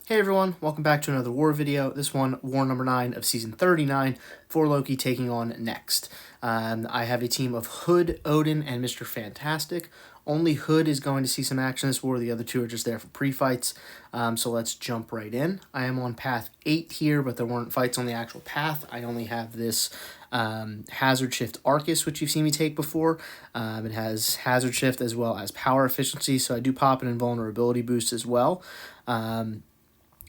Hey everyone, welcome back to another war video. This one, war number 9 of season 39, for Loki taking on Next. I have a team of Hood, Odin, and Mr. Fantastic. Only Hood is going to see some action this war. The other two are just there for pre-fights. So let's jump right in. I am on path 8 here, but there weren't fights on the actual path. I only have this hazard shift Aarkus, which you've seen me take before. It has hazard shift as well as power efficiency, so I do pop an invulnerability boost as well.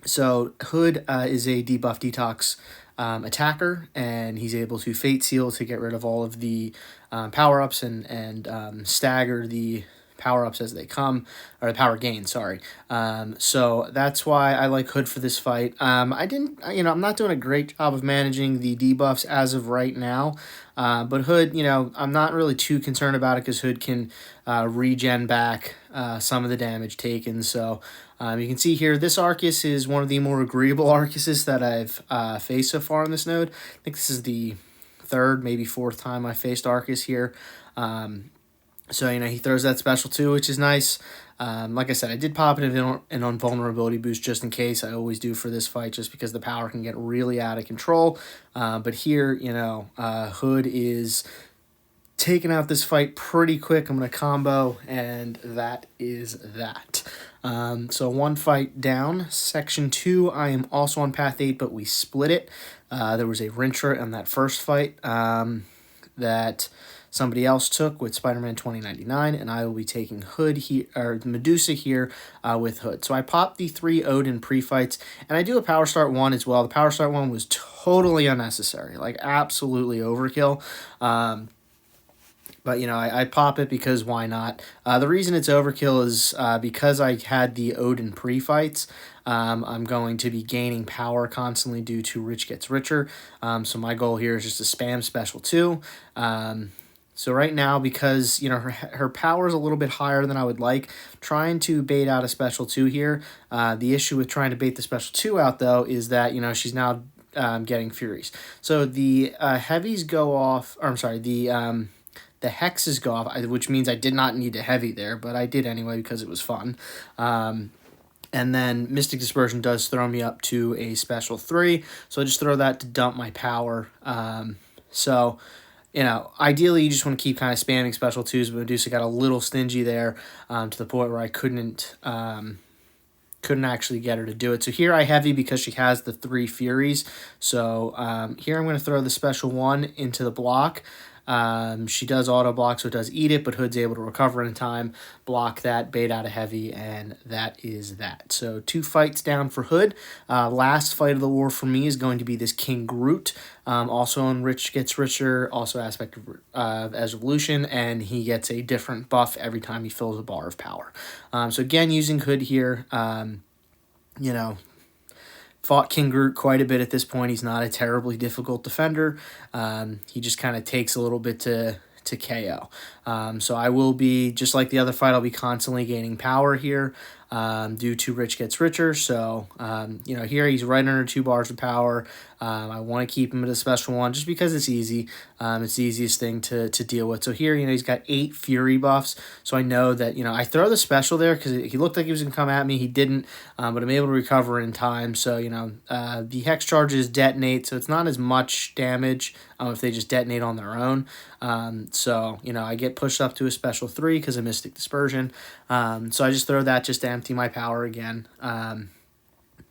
So Hood is a debuff detox attacker, and he's able to Fate Seal to get rid of all of the power-ups and stagger the power-ups as they come, or the power gain, sorry. So that's why I like Hood for this fight. I'm not doing a great job of managing the debuffs as of right now, but Hood, I'm not really too concerned about it because Hood can regen back some of the damage taken, so you can see here, this Aarkus is one of the more agreeable Aarkuses that I've faced so far in this node. I think this is the third, maybe fourth time I faced Aarkus here. So, he throws that special too, which is nice. Like I said, I did pop an invulnerability boost just in case. I always do for this fight just because the power can get really out of control. But here, Hood is taking out this fight pretty quick. I'm going to combo, and that is that. So one fight down. Section 2, I am also on path 8, but we split it. There was a Rincher on that first fight that somebody else took with Spider-Man 2099, and I will be taking Hood here, or Medusa here with Hood. So I popped the 3 Odin pre-fights, and I do a Power Start 1 as well. The Power Start 1 was totally unnecessary, like absolutely overkill. But, I pop it because why not? The reason it's overkill is because I had the Odin pre-fights. I'm going to be gaining power constantly due to Rich Gets Richer. So my goal here is just to spam Special 2. So right now, because, her power is a little bit higher than I would like, trying to bait out a Special 2 here. The issue with trying to bait the Special 2 out, though, is that, she's now getting Furies. So the heavies go off, or I'm sorry, the hexes go off, which means I did not need a heavy there, but I did anyway because it was fun. And then Mystic Dispersion does throw me up to a Special 3, so I just throw that to dump my power. Ideally you just want to keep kind of spamming Special 2s, but Medusa got a little stingy there to the point where I couldn't actually get her to do it. So here I heavy because she has the 3 Furies. So here I'm going to throw the Special 1 into the block. She does auto block, so it does eat it, but Hood's able to recover in time, block that, bait out a heavy, and that is that. So 2 fights down for Hood. Last fight of the war for me is going to be this King Groot, also on Rich Gets Richer, also aspect of as Evolution, and he gets a different buff every time he fills a bar of power. So again, using Hood here, fought King Groot quite a bit at this point. He's not a terribly difficult defender. He just kind of takes a little bit to KO. So I will be, just like the other fight, I'll be constantly gaining power here due to Rich Gets Richer. So, here he's right under 2 bars of power. I want to keep him at a Special 1 just because it's easy. It's the easiest thing to deal with. So here, he's got 8 Fury buffs. So I know that, I throw the Special there because he looked like he was going to come at me. He didn't, but I'm able to recover in time. So, the Hex charges detonate, so it's not as much damage if they just detonate on their own. So, I get pushed up to a Special 3 because of Mystic Dispersion. So I just throw that just to empty my power again.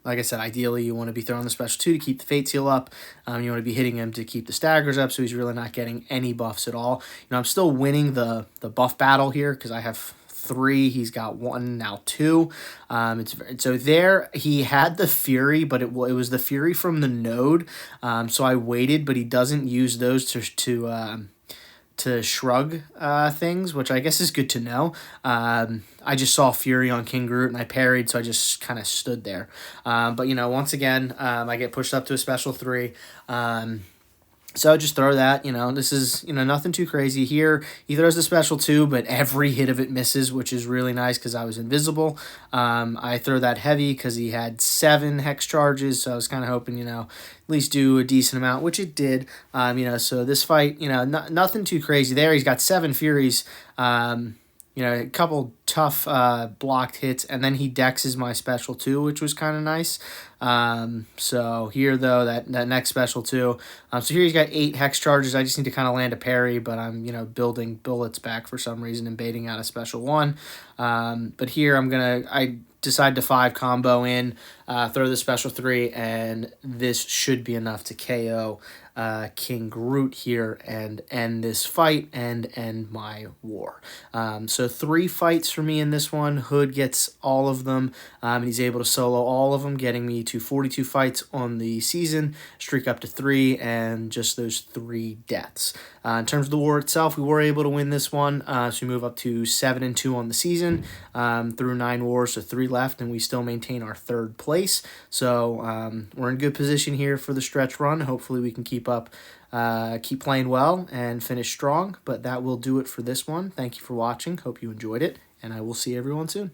Like I said, ideally you want to be throwing the Special 2 to keep the Fate Seal up. You want to be hitting him to keep the staggers up, so he's really not getting any buffs at all. I'm still winning the buff battle here because I have 3. He's got 1, now 2. So there he had the Fury, but it was the Fury from the node. So I waited, but he doesn't use those to shrug things, which I guess is good to know. I just saw Fury on King Groot and I parried, so I just kind of stood there. But once again, I get pushed up to a Special 3. So just throw that, this is, nothing too crazy here. He throws the Special 2, but every hit of it misses, which is really nice because I was invisible. I throw that heavy because he had 7 Hex charges, so I was kind of hoping, at least do a decent amount, which it did. So this fight, nothing too crazy there. He's got 7 Furies. A couple tough blocked hits, and then he dexes my special too, which was kind of nice. So here, though, that next special too. So here he's got 8 hex charges. I just need to kind of land a parry, but I'm, building bullets back for some reason and baiting out a special 1. But here I decide to 5 combo in, throw the special 3, and this should be enough to KO King Groot here and end this fight and end my war. So 3 fights for me in this one. Hood gets all of them, and he's able to solo all of them, getting me to 42 fights on the season, streak up to 3, and just those 3 deaths. In terms of the war itself, we were able to win this one, so we move up to 7-2 on the season, through 9 wars, so 3 left, and we still maintain our 3rd place. So we're in good position here for the stretch run. Hopefully we can keep playing well and finish strong, but that will do it for this one. Thank you for watching. Hope you enjoyed it, and I will see everyone soon.